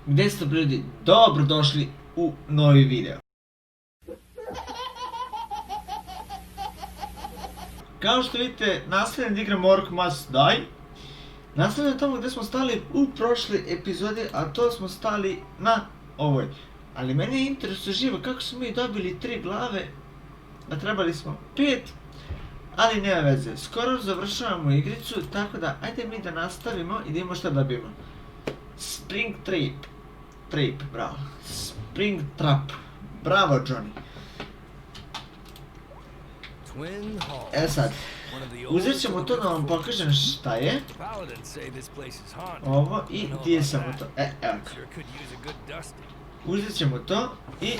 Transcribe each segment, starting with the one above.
Gdje ste ljudi? Dobrodošli u novi video. Kao što vidite, nastavljam da igram Orc Must Die. Nastavljam tamo gdje smo stali u prošle epizode, a to smo stali na ovoj. Ali mene je interesuje živo kako smo mi dobili 3 glave, a trebali smo 5. Ali nema veze, skoro završavamo igricu, tako da ajde mi da nastavimo i da imamo šta dobijemo. Spring Trap, bravo. Spring Trap, bravo Johnny. E sad, uzet ćemo to da vam pokažem šta je. Ovo i gdje je samo to, evo ga. Uzet ćemo to i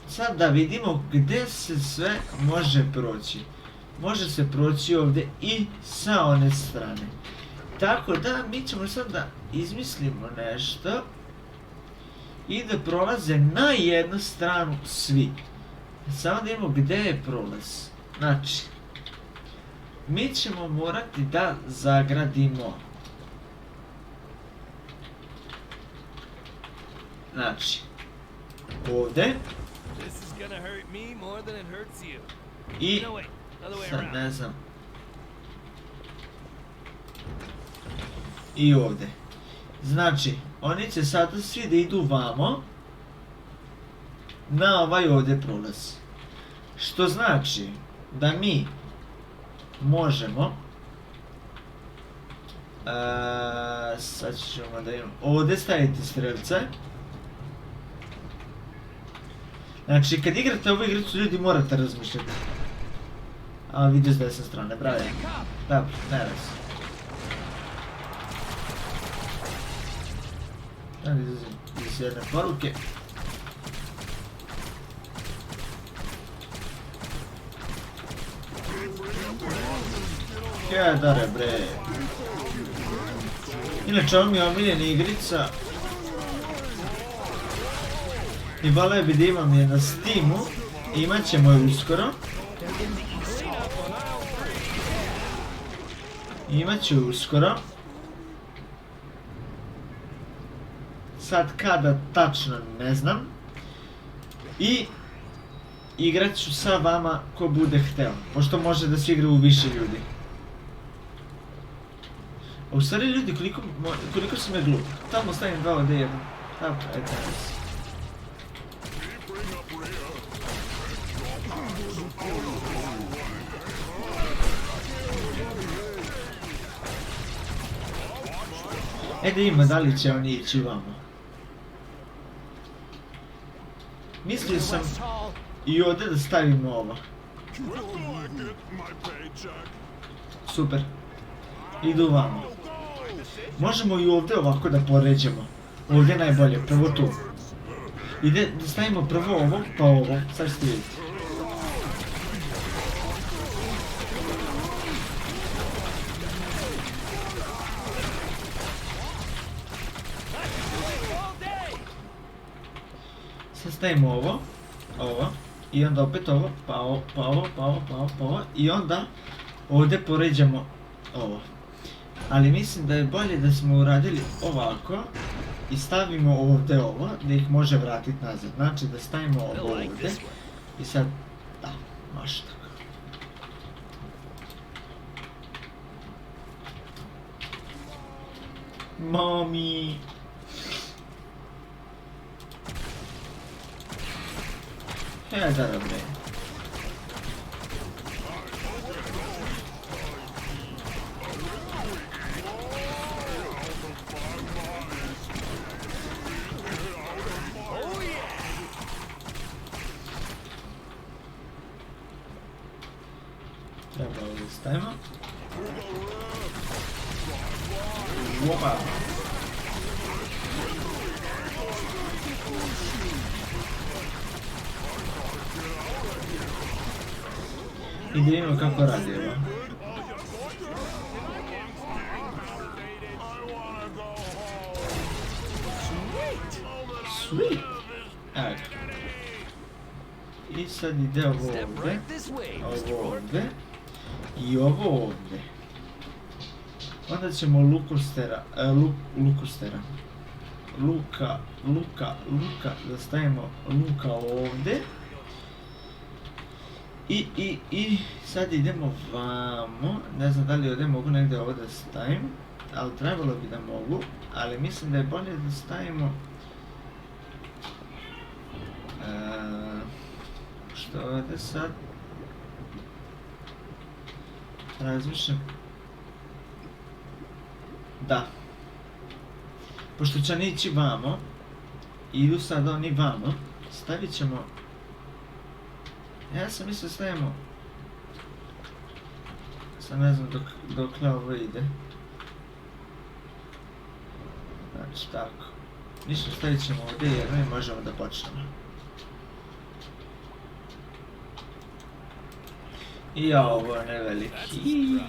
sad da vidimo gdje se sve može proći. Može se proći ovdje i sa one strane. Tako da mi ćemo sad da izmislimo nešto i da prolaze na jednu stranu svi. Samo da imamo gdje je prolaz. Znači, mi ćemo morati da zagradimo. Znači, ovdje. I sad ne znam. I ovdje. Znači, oni će sada svi da idu vamo na ovaj ovdje prolaz. Što znači da mi možemo sad ćemo da imamo ovdje staviti strelce. Znači, kad igrate ovu igricu, ljudi morate razmišljati. A vidio s desne strane, bravo. Dobro, ne raz. Sad izazim iz jedne poruke. Kedare bre. Inače, ovo mi je omiljena igrica. I vole bi da imam je na Steamu. Imat ćemo je uskoro. Imat ću uskoro. Sad kada tačno ne znam. I igrat ću sa vama ko bude hteo. Pošto može da se igra u više ljudi. A u stvari ljudi, koliko sam je glup. Tamo stavim 2 od 1. Tako, eto. Da ima da li će oni ići vamo. Mislio sam i ovdje da stavimo ovo. Super. Idu vamo. Možemo i ovdje ovako da poređamo. Ovdje je najbolje, prvo tu. Ide da stavimo prvo ovo, pa ovo. Sad ćete vidjeti. Sad stavimo ovo, ovo, i onda opet ovo, pa ovo, pa ovo, pa ovo, pa ovo, pa ovo, i onda ovdje poređamo ovo. Ali mislim da je bolje da smo uradili ovako i stavimo ovdje ovo, da ih može vratiti nazad. Znači da stavimo ovo ovdje i sad, da, može tako. Mami. Da, dobro. Treba ovdje stavimo. Opa! I da vidimo kako radi ovo. Sweet! Evo. I sad ide ovo ovdje. I ovo ovdje. Onda ćemo Lukustera, luka, da stavimo luka ovdje. I sad idemo vamo, ne znam da li ovdje mogu negdje ovdje da stavim, ali trebalo bi da mogu, ali mislim da je bolje da stavimo što ovdje sad razmišljam, da, pošto će oni ići vamo, idu sad oni vamo, stavit ćemo, ja sam mislio stavimo, sad ne znam dok ovo ide, znači tako, ništa, stavit ćemo ovdje jedno i možemo da počnemo. I ovo je neveliki.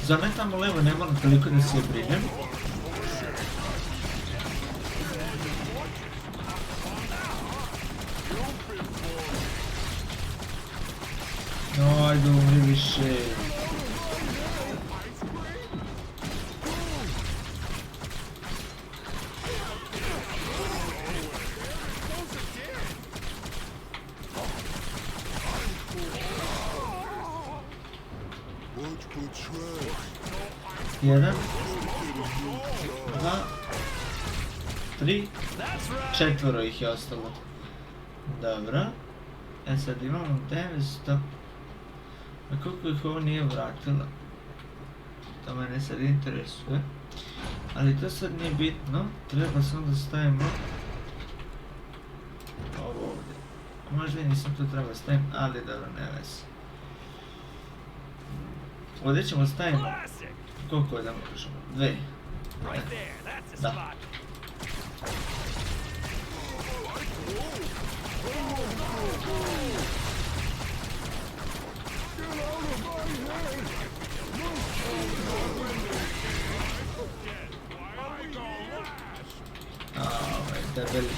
Za me tamo levo ne moram toliko da se brinem. No, ajde umri više. Jedan, dva, tri, četvoro ih je ostalo. Dobro. E sad imamo 900. A koliko ih ovo nije vratilo? To mene sad interesuje. Ali to sad nije bitno. Treba samo da stavimo ovo ovdje. Možda i nisam to trebao staviti, ali dobro, ne veze. Ovdje ćemo staviti koliko da možemo? 2. Da. Ovaj debeli.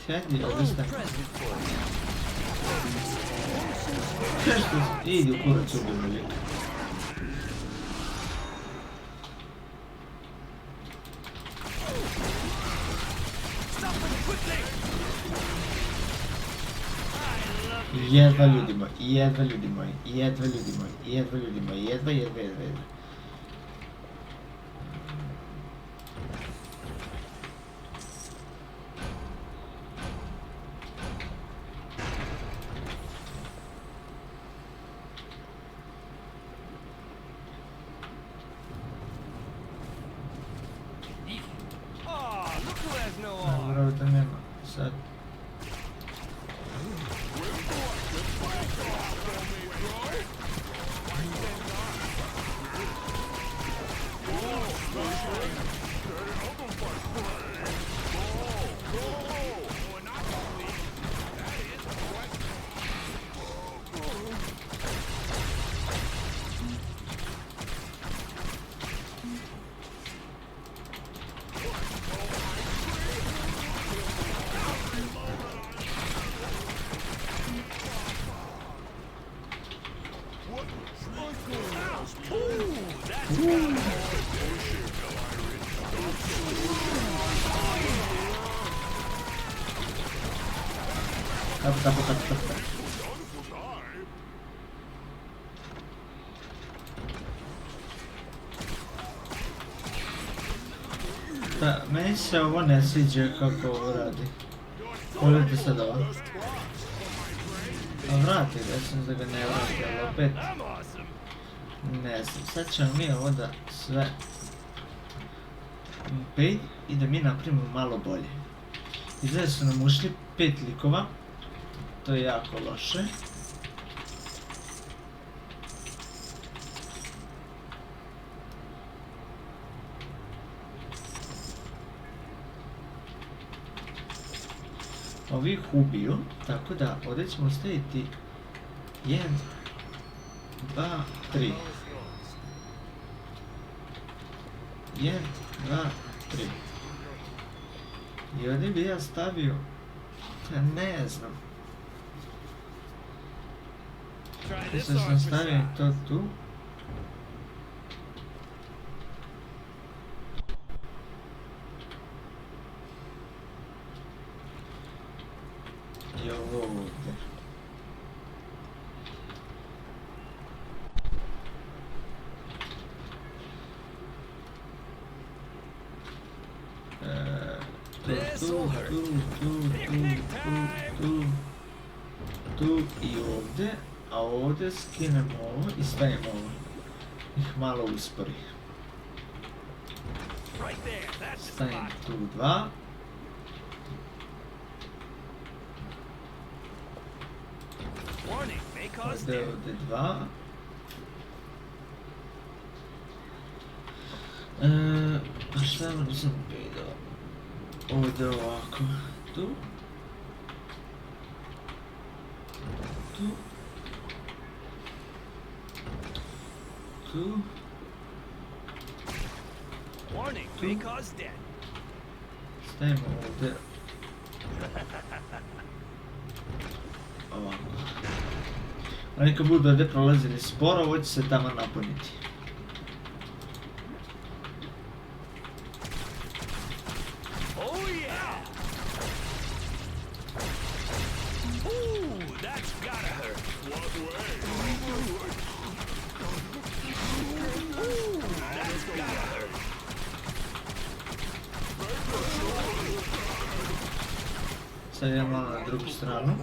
Sjendi, odnostaj. Nešto, idi u kurac ubijemo lijek. Jedva ljudi moji, jedva ljudi moji, jedva ljudi moji, jedva ljudi moji, jedva. Dobro, to nema, sad. Tapo. Da, meni se ovo ne sviđa kako ovo radi. Pogledajte sad ovo. A vrati, recimo da ga ne vrati, ali opet... Ne znam, sad ćemo mi ovo da sve... i da mi napravimo malo bolje. Izgleda su nam ušli 5 likova. To je jako loše. Ovi ih ubiju, tako da ovdje ćemo staviti 1, 2, 3. 1, 2, 3. I ovdje bi ja stavio, ne znam. Mislim da sam stavio to tu. I ovo ovdje. Tu i ovdje, a ovdje skinemo ovo i stavimo ovo. Ih malo uspori. Stavim tu 2. Ovdje 2. Šta nisam vidio? Ovdje ovako. Tu. Tu. Tu. Stavimo ovdje. Ovako. Oni kad budu ovdje prolazili sporo, ovo će se tamo napuniti. Sad idemo malo na drugu stranu.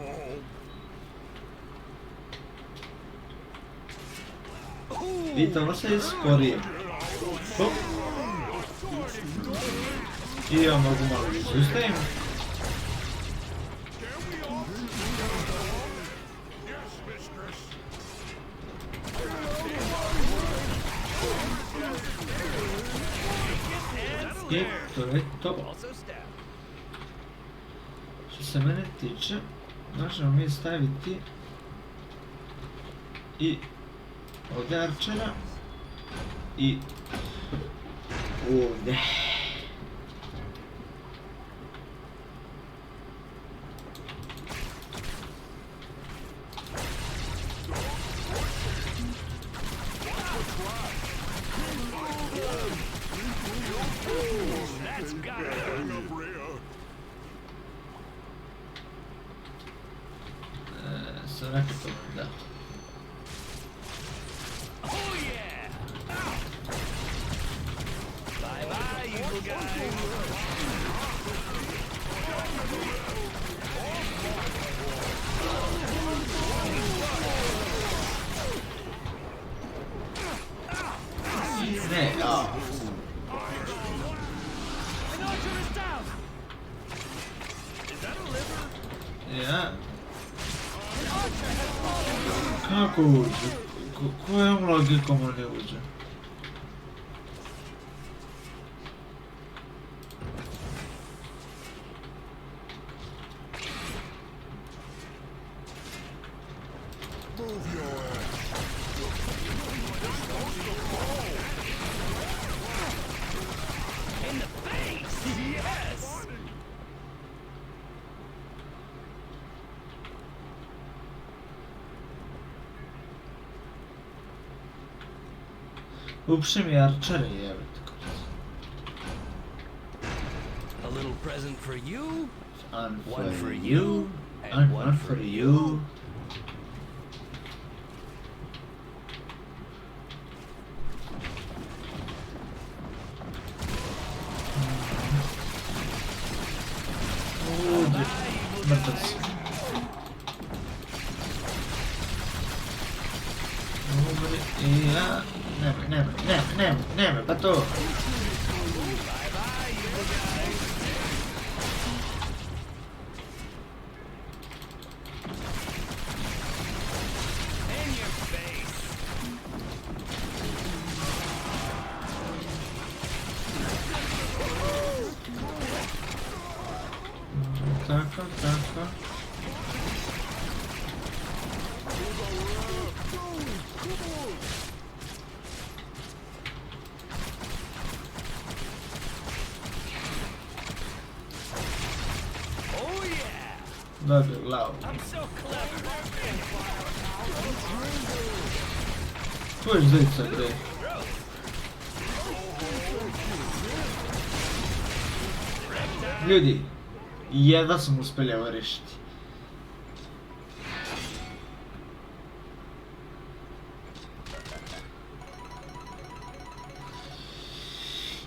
Vidite, ovo se je sporije. Hop. I ja mogu malo da se ustavim. I to je to. Što se mene tiče, možemo mi staviti i ovdje arčera i ovdje. Sad to da. Ne, a. Ja. Kako uđe? Kojom logikom on uđe? Uopšte mi arčere jebate. A little present for you, One for you, and one for you. Mrtav si. Umri i ja... Nemoj, pa to... Tako. Tako. Oh yeah! Dobio glavu. I'm so clever. Ko je ždica, bre? Ljudi, jedva smo uspjeli ovo rešiti.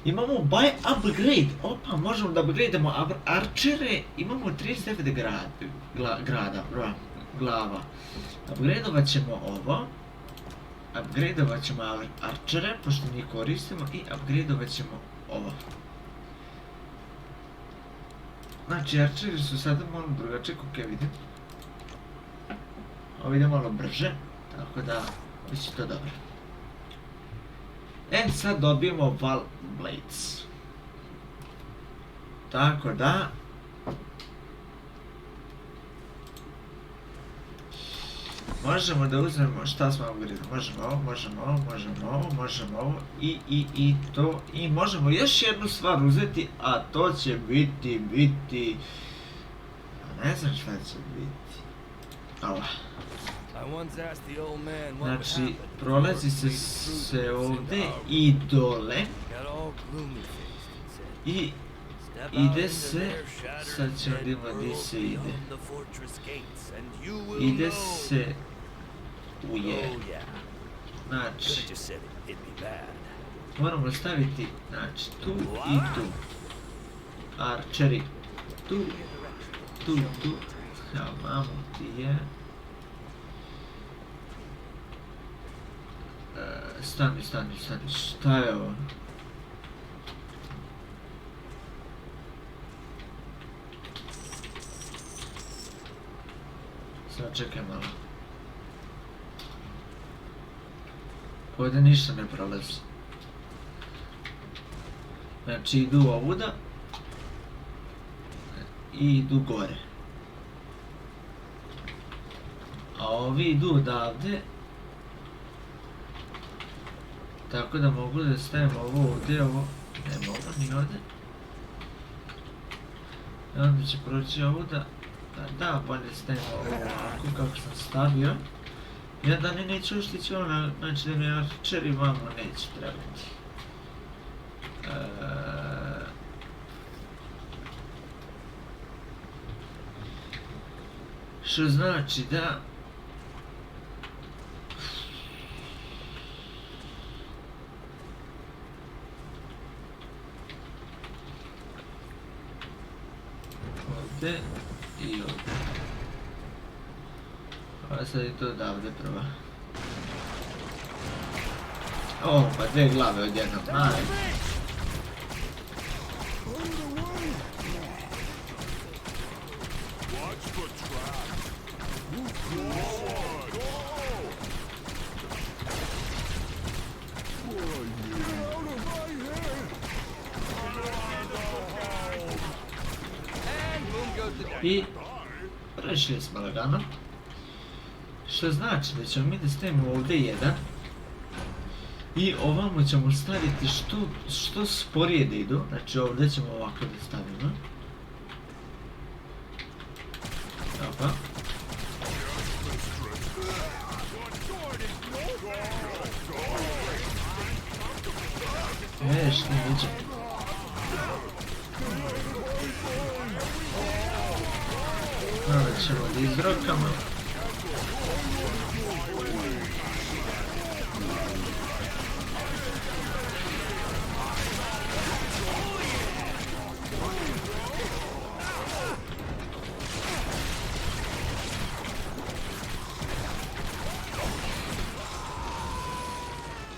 Imamo buy upgrade. Opa, možemo da upgradeamo arčere. Imamo 39 glava. Upgradeovat ćemo ovo. Upgradeovat ćemo arčere, pošto njih koristimo. I upgradeovat ćemo ovo. Znači, arčeri su sada malo drugačije, kako ja vidim. Ovo ide malo brže, tako da bit će to dobro. Sad dobijemo Val Blades. Tako da... Možemo da uzmemo, šta smo upgradili, možemo ovo, i to, i možemo još jednu stvar uzeti, a to će biti... Ne znam šta će biti. Ova. Znači, prolazi se ovdje i dole, i ide se, sad ćemo vidjeti gdje se ide. Ide se uje. Znači, moramo staviti, znači, tu i tu. Arčeri, tu. Ja, mamu ti je. Stani, šta je ovo? Sad čekaj malo. Ovdje ništa ne prolazi. Znači idu ovuda i idu gore. A ovi idu odavde. Tako da mogu da stavim ovo ovdje, ovo ne mogu ni ovdje. I onda će proći ovuda. Da, bolje stavim ovo ovako kako sam stavio. I onda ne neću uštići ono, znači da mi arčeri vamo neće trebati. Što znači da... Ovdje i ovdje. A sad je to odavde prva. O, pa dve glave odjednom, aj. I rešili smo lagano. Što znači da ćemo mi da stavimo ovdje jedan. I ovamo ćemo staviti što sporije da idu. Znači ovdje ćemo ovako da stavimo. Opa. Što neće. Malo ćemo da izrokamo.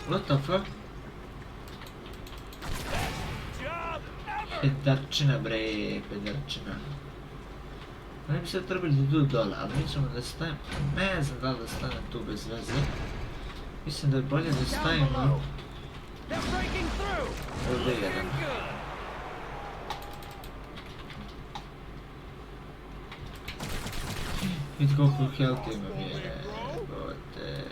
What the fuck? Pedarčina bre, pedarčina. Oni bi sad trebali da idu dole, ali mi ćemo da stavimo, ne znam da li da stavim tu bez veze. Mislim da je bolje da stavimo ovdje jedan. Vidi koliko health imam jebote.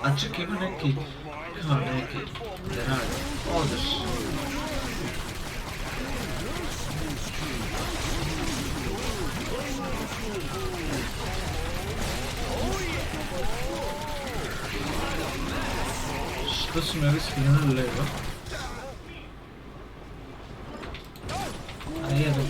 A čekaj, ima neki... Kao neki... Da radi. Odeš. Što su me ovi skrenuli levo? A jedan.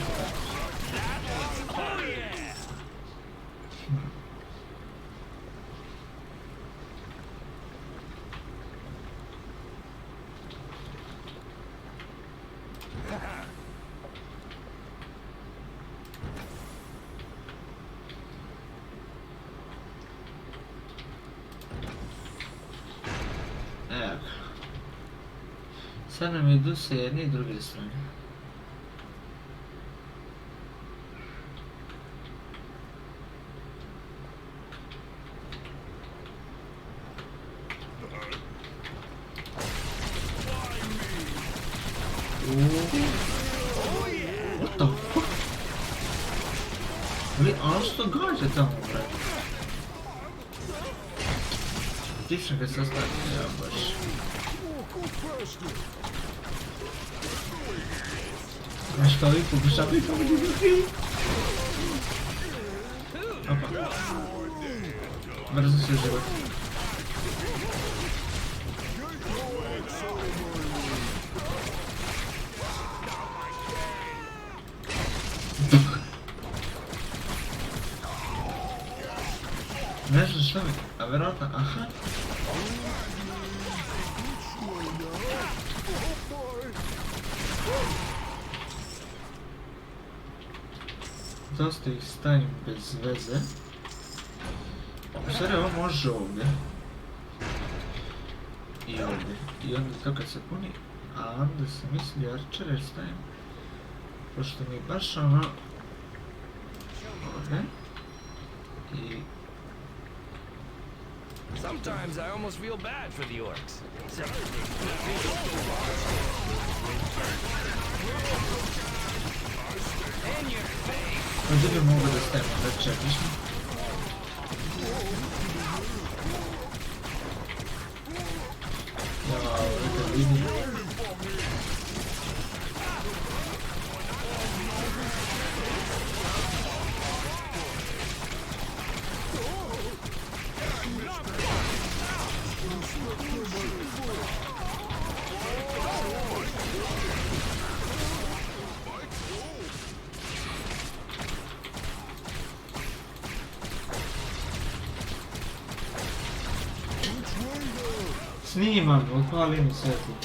Evo. Sad nam idu sa jedne i druge strane. What the fuck? Ali što gađa tamo, brate? Ti sam ga sastavio, ja baš. Znaš kao i pokušavaju kao ljudi. Opa. Brzo se život. Ne znam što mi, a vjerojatno, aha. Dosta ih stavim bez veze. U stvari ovo može ovdje. I ovdje. I onda to kad se puni, a onda sam mislio arčere stavim. Pošto mi baš ono... Ovdje. I... Sometimes I almost feel bad for the orcs. In your face. Ovdje bi mogo da stavimo da čekaš mi. Jao, da vidim. Snimam, odpali mi svjetlo.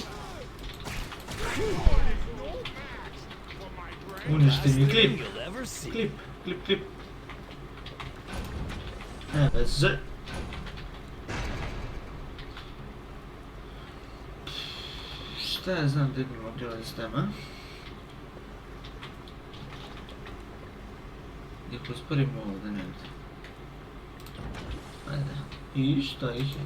Uništi mi klip. Klip. Ne veze. Šta ja znam gdje bi mogli ovaj sistema? Gdje usporimo ovo da ne vidi. Ajde. I šta ih je?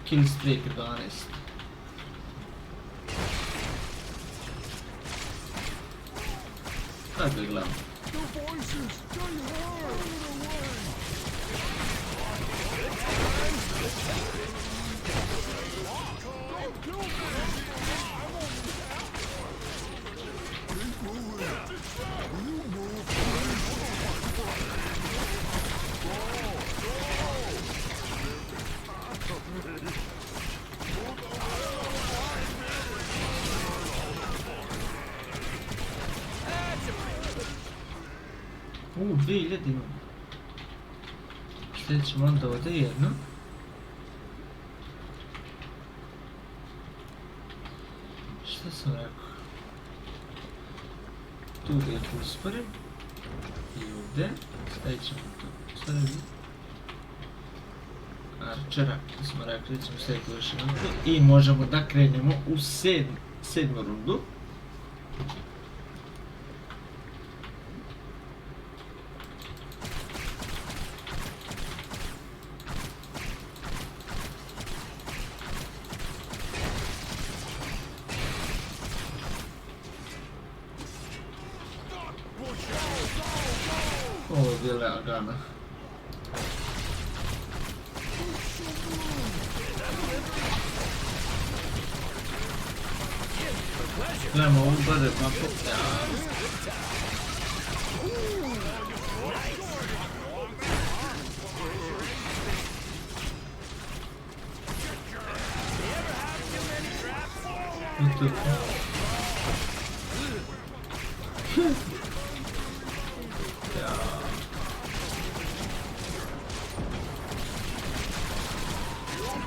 Kill streak 12. Tako je glavno. U, 2000 imam. Sljedeći onda ovdje jedno. Šta sam rekao? Tu da ih usporim. I ovdje stavit ćemo to. Staviti Archera, smo rekli da ćemo staviti još jednu. I možemo da krenemo u sedmu rundu. Ovo je bila lagana. Gledamo ovu bade mapu.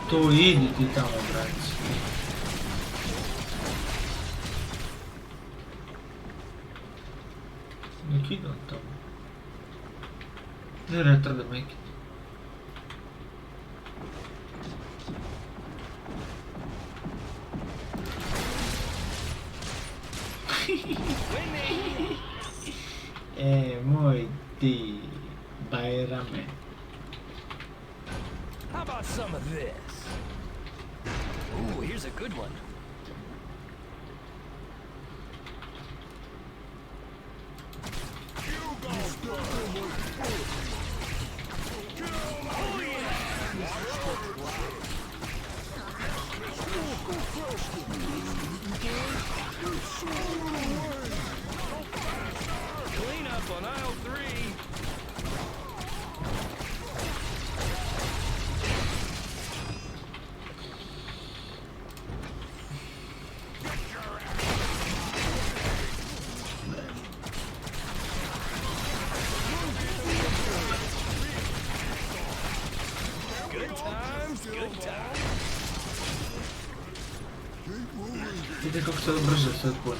To idi ti tamo, branici. Nek idem tamo. Ne retrda meki. Moj ti Bajrame. How about some of this? Ooh, here's a good one. Clean up on aisle 3. Vidite kako se brže sve otpuni.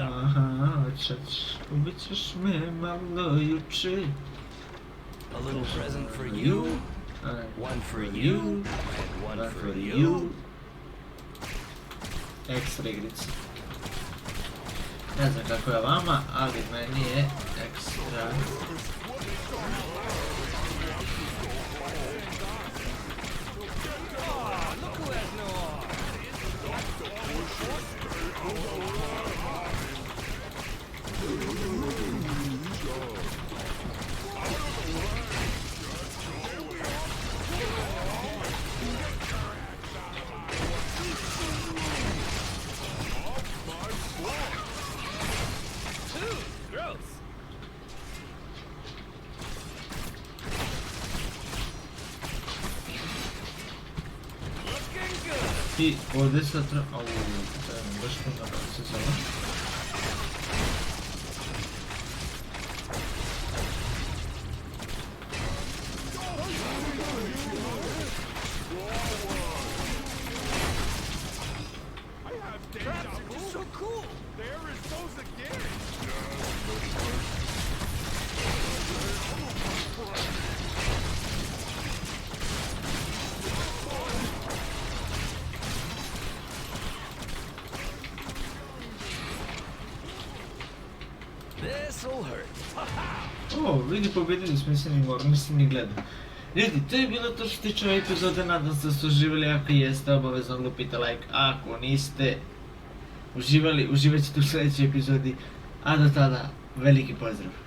Aha, ubit ćeš me malo juče. A little present for you, one for you, and one for you. Ekstra igrica. Ne znam kako je vama, ali meni je ekstra. I ovdje sad treba... Au, treba mi baš puno da se zove. O, vidi, pobjedili smo, nisam ni gledao. Ljudi, to je bilo to što se tiče ove epizode, nadam se da ste uživali, ako jeste, obavezno lupite like, ako niste uživali, uživat ćete u sljedećoj epizodi, a do tada, veliki pozdrav!